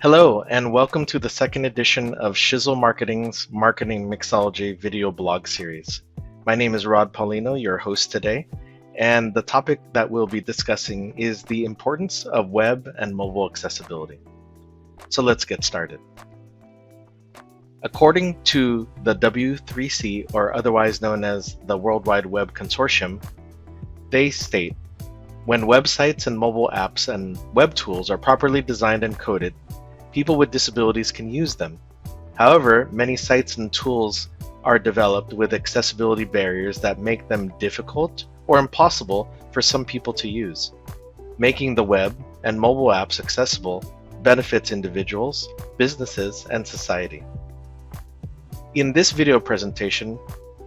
Hello, and welcome to the second edition of Shizzle Marketing's Marketing Mixology video blog series. My name is Rod Paulino, your host today, and the topic that we'll be discussing is the importance of web and mobile accessibility. So let's get started. According to the W3C, or otherwise known as the World Wide Web Consortium, they state, when websites and mobile apps and web tools are properly designed and coded, people with disabilities can use them. However, many sites and tools are developed with accessibility barriers that make them difficult or impossible for some people to use. Making the web and mobile apps accessible benefits individuals, businesses, and society. In this video presentation,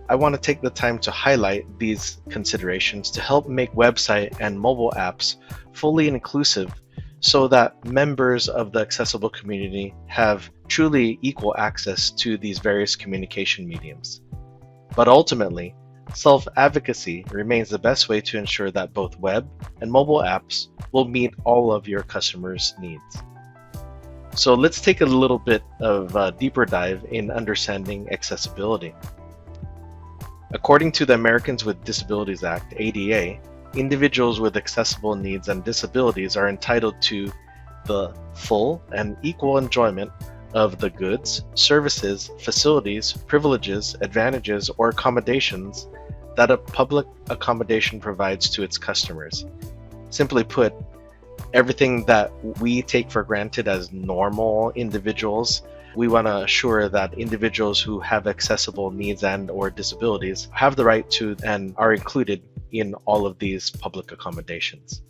I want to take the time to highlight these considerations to help make website and mobile apps fully inclusive so that members of the accessible community have truly equal access to these various communication mediums. But ultimately, self-advocacy remains the best way to ensure that both web and mobile apps will meet all of your customers' needs. So let's take a little bit of a deeper dive in understanding accessibility. According to the Americans with Disabilities Act, ADA, individuals with accessible needs and disabilities are entitled to the full and equal enjoyment of the goods, services, facilities, privileges, advantages, or accommodations that a public accommodation provides to its customers. Simply put, everything that we take for granted as normal individuals, we want to assure that individuals who have accessible needs and/or disabilities have the right to and are included in all of these public accommodations.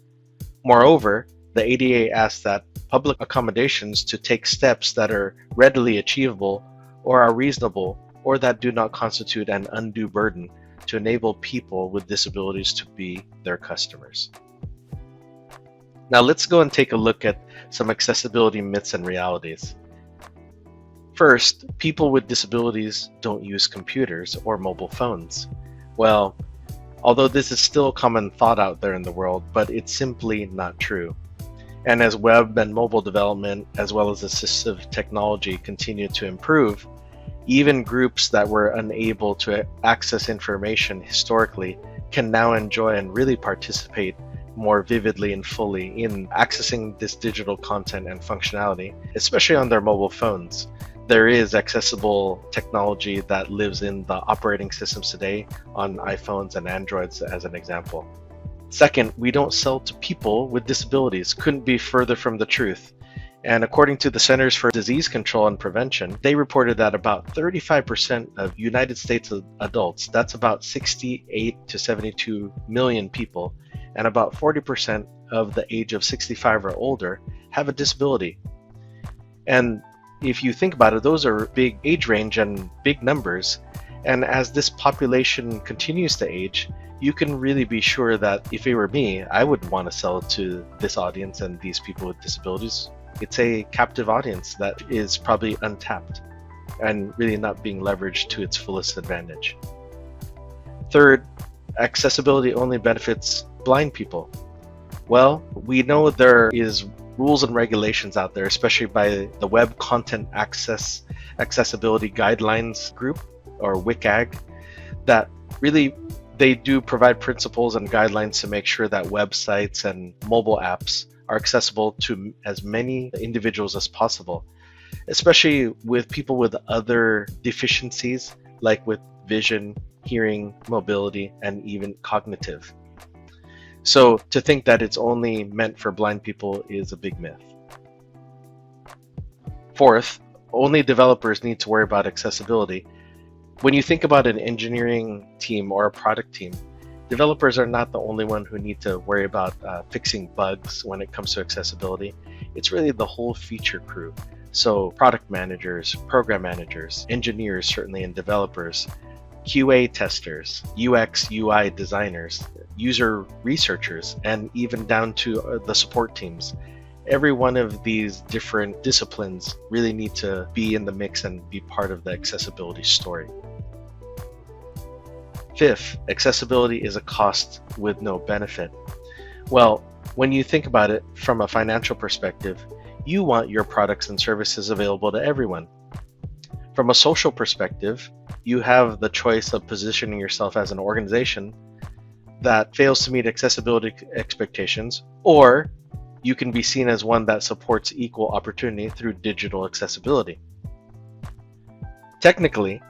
Moreover, the ADA asks that public accommodations to take steps that are readily achievable or are reasonable or that do not constitute an undue burden to enable people with disabilities to be their customers. Now let's go and take a look at some accessibility myths and realities. First, people with disabilities don't use computers or mobile phones. Well, although this is still a common thought out there in the world, but it's simply not true. And as web and mobile development, as well as assistive technology continue to improve, even groups that were unable to access information historically can now enjoy and really participate more vividly and fully in accessing this digital content and functionality, especially on their mobile phones. There is accessible technology that lives in the operating systems today on iPhones and Androids as an example. Second, we don't sell to people with disabilities. Couldn't be further from the truth. And according to the Centers for Disease Control and Prevention, they reported that about 35% of United States adults, that's about 68 to 72 million people, and about 40% of the age of 65 or older have a disability. And if you think about it, those are big age range and big numbers. And as this population continues to age, you can really be sure that if it were me, I would want to sell to this audience and these people with disabilities. It's a captive audience that is probably untapped and really not being leveraged to its fullest advantage. Third, accessibility only benefits blind people. Well, we know there is rules and regulations out there, especially by the Web Content Accessibility Guidelines Group, or WCAG, that really they do provide principles and guidelines to make sure that websites and mobile apps are accessible to as many individuals as possible, especially with people with other deficiencies like with vision, hearing, mobility, and even cognitive. So to think that it's only meant for blind people is a big myth. Fourth, only developers need to worry about accessibility. When you think about an engineering team or a product team, developers are not the only one who need to worry about fixing bugs when it comes to accessibility. It's really the whole feature crew. So product managers, program managers, engineers, certainly, and developers, QA testers, UX, UI designers, user researchers, and even down to the support teams. every one of these different disciplines really need to be in the mix and be part of the accessibility story. Fifth, accessibility is a cost with no benefit. Well, when you think about it from a financial perspective, you want your products and services available to everyone. From a social perspective, you have the choice of positioning yourself as an organization that fails to meet accessibility expectations, or you can be seen as one that supports equal opportunity through digital accessibility. Technically,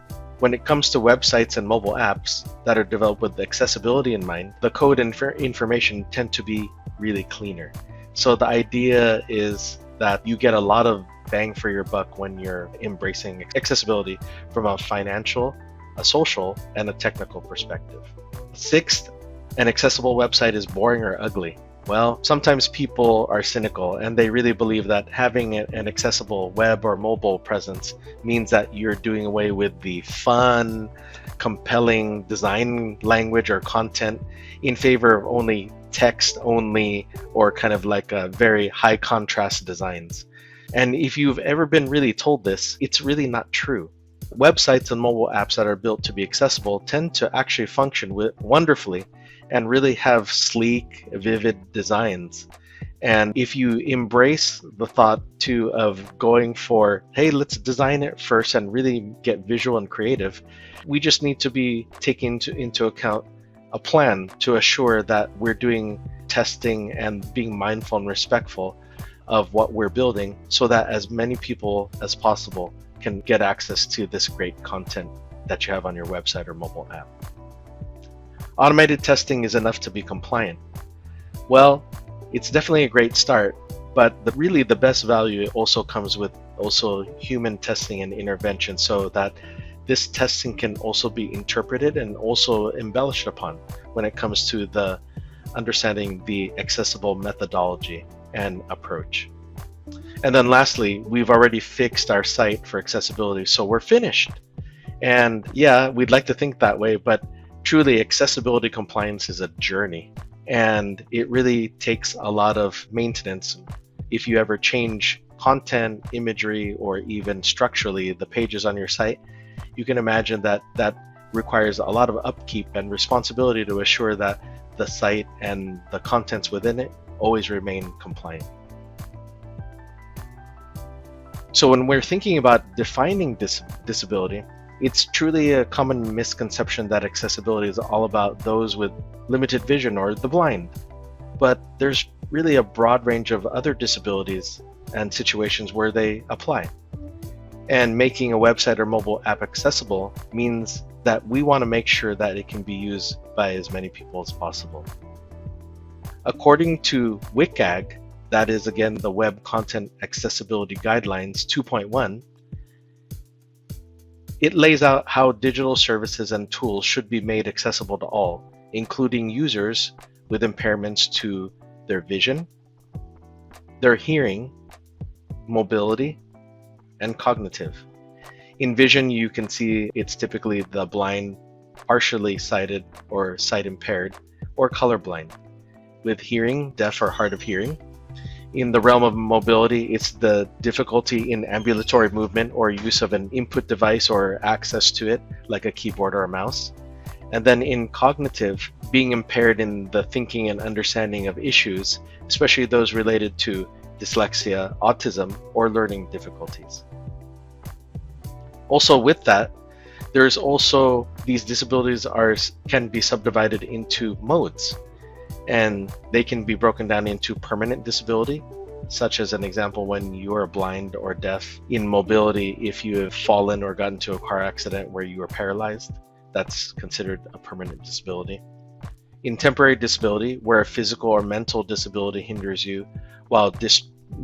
when it comes to websites and mobile apps that are developed with accessibility in mind, the code and information tend to be really cleaner. So the idea is that you get a lot of bang for your buck when you're embracing accessibility from a financial, a social, and a technical perspective. Sixth, an accessible website is boring or ugly. Well, sometimes people are cynical and they really believe that having an accessible web or mobile presence means that you're doing away with the fun, compelling design language or content in favor of only text only or kind of like a very high contrast designs. And if you've ever been really told this, it's really not true. Websites and mobile apps that are built to be accessible tend to actually function wonderfully and really have sleek, vivid designs. And if you embrace the thought too of going for, hey, let's design it first and really get visual and creative, we just need to be taking into account a plan to assure that we're doing testing and being mindful and respectful of what we're building so that as many people as possible can get access to this great content that you have on your website or mobile app. Automated testing is enough to be compliant. Well, it's definitely a great start, but really the best value also comes with also human testing and intervention so that this testing can also be interpreted and also embellished upon when it comes to the understanding the accessible methodology and approach. And then lastly, we've already fixed our site for accessibility, so we're finished. And yeah, we'd like to think that way, but truly accessibility compliance is a journey and it really takes a lot of maintenance. If you ever change content, imagery, or even structurally the pages on your site, you can imagine that that requires a lot of upkeep and responsibility to assure that the site and the contents within it always remain compliant. So when we're thinking about defining disability, it's truly a common misconception that accessibility is all about those with limited vision or the blind. But there's really a broad range of other disabilities and situations where they apply. And making a website or mobile app accessible means that we want to make sure that it can be used by as many people as possible. According to WCAG, that is again the Web Content Accessibility Guidelines 2.1, it lays out how digital services and tools should be made accessible to all, including users with impairments to their vision, their hearing, mobility, and cognitive. In vision, you can see it's typically the blind, partially sighted or sight impaired, or colorblind. With hearing, deaf or hard of hearing. In the realm of mobility, it's the difficulty in ambulatory movement or use of an input device or access to it, like a keyboard or a mouse. And then in cognitive, being impaired in the thinking and understanding of issues, especially those related to dyslexia, autism, or learning difficulties. Also with that, there's also these disabilities can be subdivided into modes. And they can be broken down into permanent disability, such as an example when you are blind or deaf. In mobility, if you have fallen or gotten into a car accident where you are paralyzed, that's considered a permanent disability. In temporary disability, where a physical or mental disability hinders you while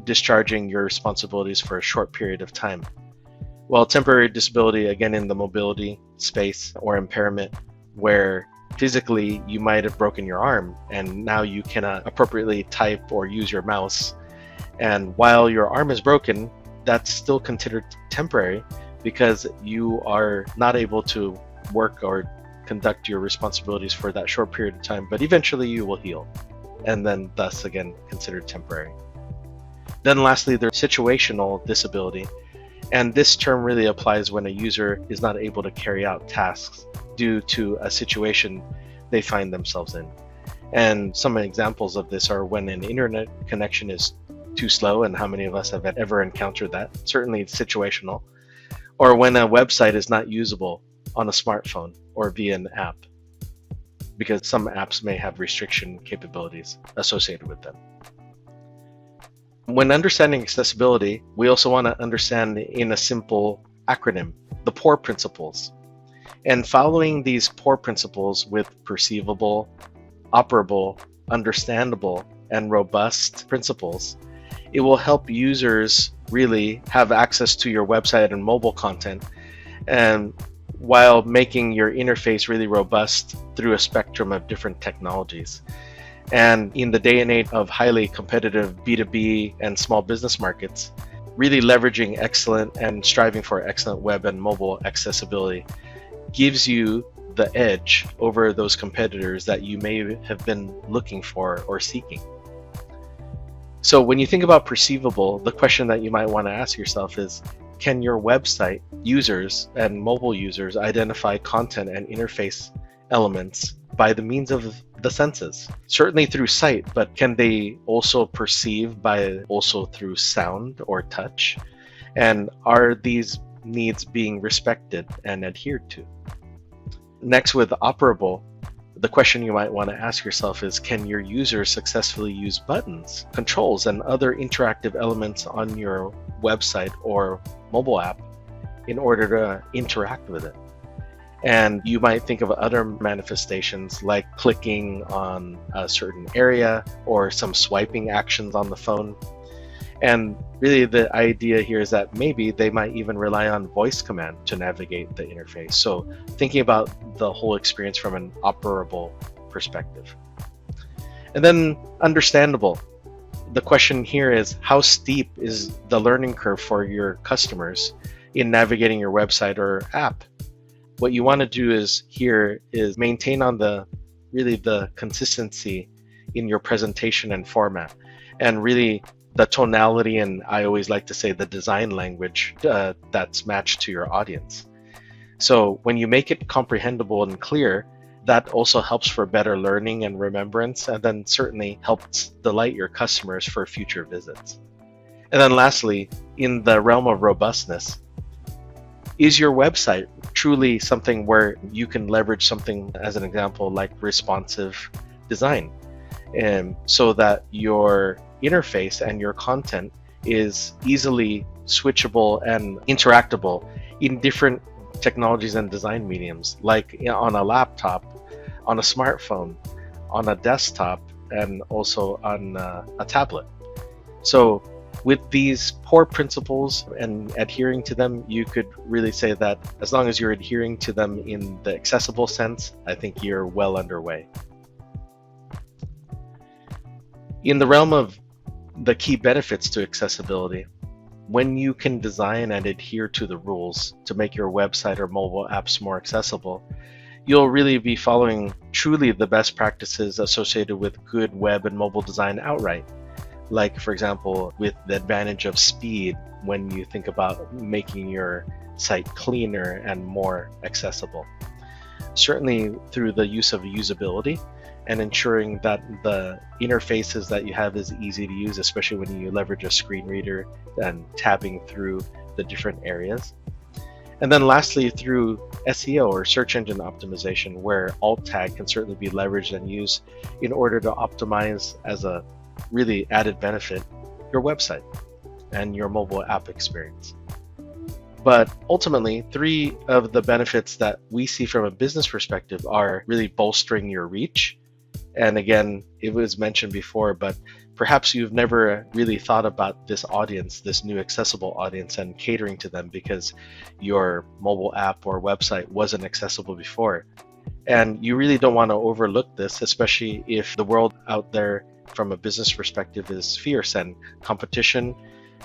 discharging your responsibilities for a short period of time. While temporary disability, again in the mobility space or impairment, where physically you might have broken your arm and now you cannot appropriately type or use your mouse. And while your arm is broken, that's still considered temporary because you are not able to work or conduct your responsibilities for that short period of time, but eventually you will heal, and then thus again considered temporary. Then lastly, there's situational disability. And this term really applies when a user is not able to carry out tasks due to a situation they find themselves in. And some examples of this are when an internet connection is too slow, and how many of us have ever encountered that? Certainly it's situational. Or when a website is not usable on a smartphone or via an app, because some apps may have restriction capabilities associated with them. When understanding accessibility, we also want to understand in a simple acronym, the POUR principles. And following these POUR principles with perceivable, operable, understandable, and robust principles, it will help users really have access to your website and mobile content, and while making your interface really robust through a spectrum of different technologies. And in the day and age of highly competitive B2B and small business markets, really leveraging excellent and striving for excellent web and mobile accessibility gives you the edge over those competitors that you may have been looking for or seeking. So when you think about perceivable, the question that you might want to ask yourself is, can your website users and mobile users identify content and interface elements by the means of the senses? Certainly through sight, but can they also perceive by also through sound or touch? And are these needs being respected and adhered to? Next, with operable, the question you might want to ask yourself is, can your users successfully use buttons, controls, and other interactive elements on your website or mobile app in order to interact with it? And you might think of other manifestations like clicking on a certain area or some swiping actions on the phone. And really the idea here is that maybe they might even rely on voice command to navigate the interface. So thinking about the whole experience from an operable perspective. And then understandable. The question here is, how steep is the learning curve for your customers in navigating your website or app? What you want to do is maintain on the consistency in your presentation and format, and really the tonality, and I always like to say the design language that's matched to your audience. So when you make it comprehensible and clear, that also helps for better learning and remembrance, and then certainly helps delight your customers for future visits. And then lastly, in the realm of robustness, is your website truly something where you can leverage something, as an example, like responsive design, and so that your interface and your content is easily switchable and interactable in different technologies and design mediums, like on a laptop, on a smartphone, on a desktop, and also on a tablet. So with these POUR principles and adhering to them, you could really say that as long as you're adhering to them in the accessible sense, I think you're well underway. In the realm of the key benefits to accessibility, when you can design and adhere to the rules to make your website or mobile apps more accessible, you'll really be following truly the best practices associated with good web and mobile design outright. Like, for example, with the advantage of speed when you think about making your site cleaner and more accessible. Certainly through the use of usability and ensuring that the interfaces that you have is easy to use, especially when you leverage a screen reader and tabbing through the different areas. And then lastly, through SEO or search engine optimization, where alt tag can certainly be leveraged and used in order to optimize, as a really added benefit, your website and your mobile app experience. But ultimately, three of the benefits that we see from a business perspective are really bolstering your reach. And again, it was mentioned before, but perhaps you've never really thought about this audience, this new accessible audience, and catering to them because your mobile app or website wasn't accessible before. And you really don't want to overlook this, especially if the world out there from a business perspective is fierce and competition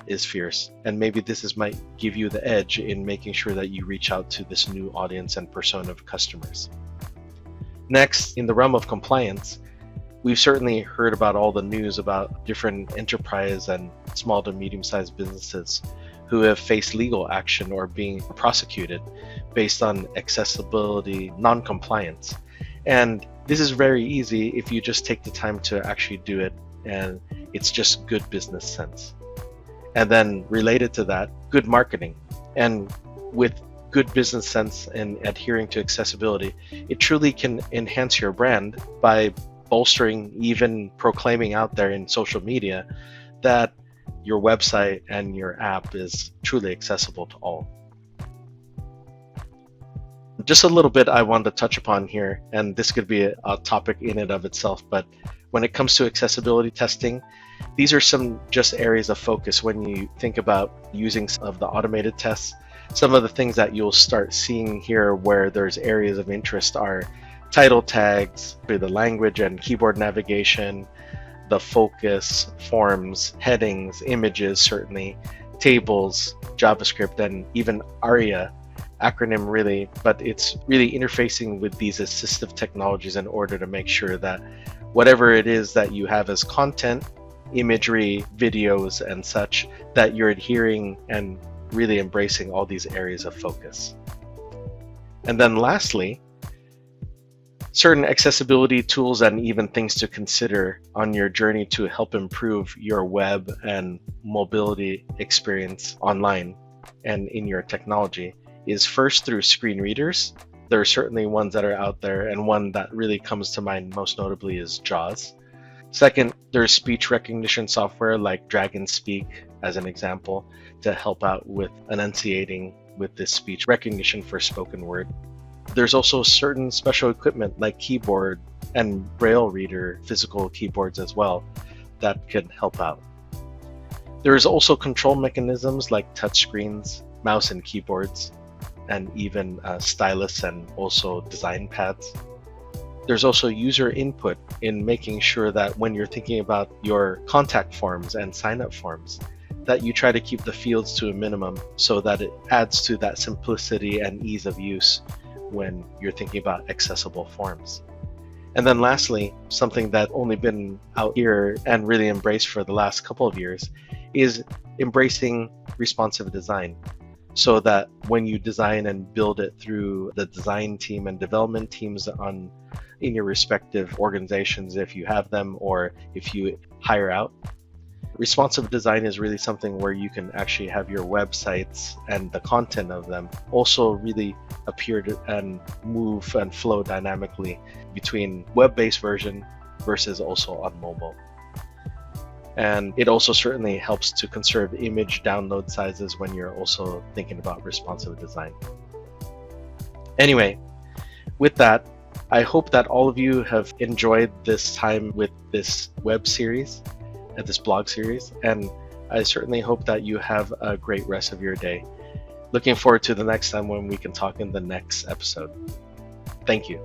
is fierce. And maybe might give you the edge in making sure that you reach out to this new audience and persona of customers. Next, in the realm of compliance, we've certainly heard about all the news about different enterprise and small to medium-sized businesses who have faced legal action or being prosecuted based on accessibility non-compliance. And this is very easy if you just take the time to actually do it, and it's just good business sense. And then related to that, good marketing. And with good business sense and adhering to accessibility, it truly can enhance your brand by bolstering, even proclaiming out there in social media that your website and your app is truly accessible to all. Just a little bit I wanted to touch upon here, and this could be a topic in and of itself, but when it comes to accessibility testing, these are some just areas of focus when you think about using some of the automated tests. Some of the things that you'll start seeing here where there's areas of interest are title tags, the language and keyboard navigation, the focus, forms, headings, images, certainly, tables, JavaScript, and even ARIA, acronym really, but it's really interfacing with these assistive technologies in order to make sure that whatever it is that you have as content, imagery, videos, and such, that you're adhering and really embracing all these areas of focus. And then lastly, certain accessibility tools and even things to consider on your journey to help improve your web and mobility experience online and in your technology is first through screen readers. There are certainly ones that are out there, and one that really comes to mind most notably is JAWS. Second, there's speech recognition software like Dragon Speak, as an example, to help out with enunciating with this speech recognition for spoken word. There's also certain special equipment like keyboard and braille reader physical keyboards as well that can help out. There's also control mechanisms like touchscreens, mouse and keyboards, and even stylus and also design pads. There's also user input in making sure that when you're thinking about your contact forms and sign-up forms, that you try to keep the fields to a minimum so that it adds to that simplicity and ease of use when you're thinking about accessible forms. And then lastly, something that's only been out here and really embraced for the last couple of years is embracing responsive design, so that when you design and build it through the design team and development teams in your respective organizations, if you have them or if you hire out, responsive design is really something where you can actually have your websites and the content of them also really appear to and move and flow dynamically between web-based version versus also on mobile. And it also certainly helps to conserve image download sizes when you're also thinking about responsive design. Anyway, with that, I hope that all of you have enjoyed this time with this web series and this blog series, and I certainly hope that you have a great rest of your day. Looking forward to the next time when we can talk in the next episode. Thank you.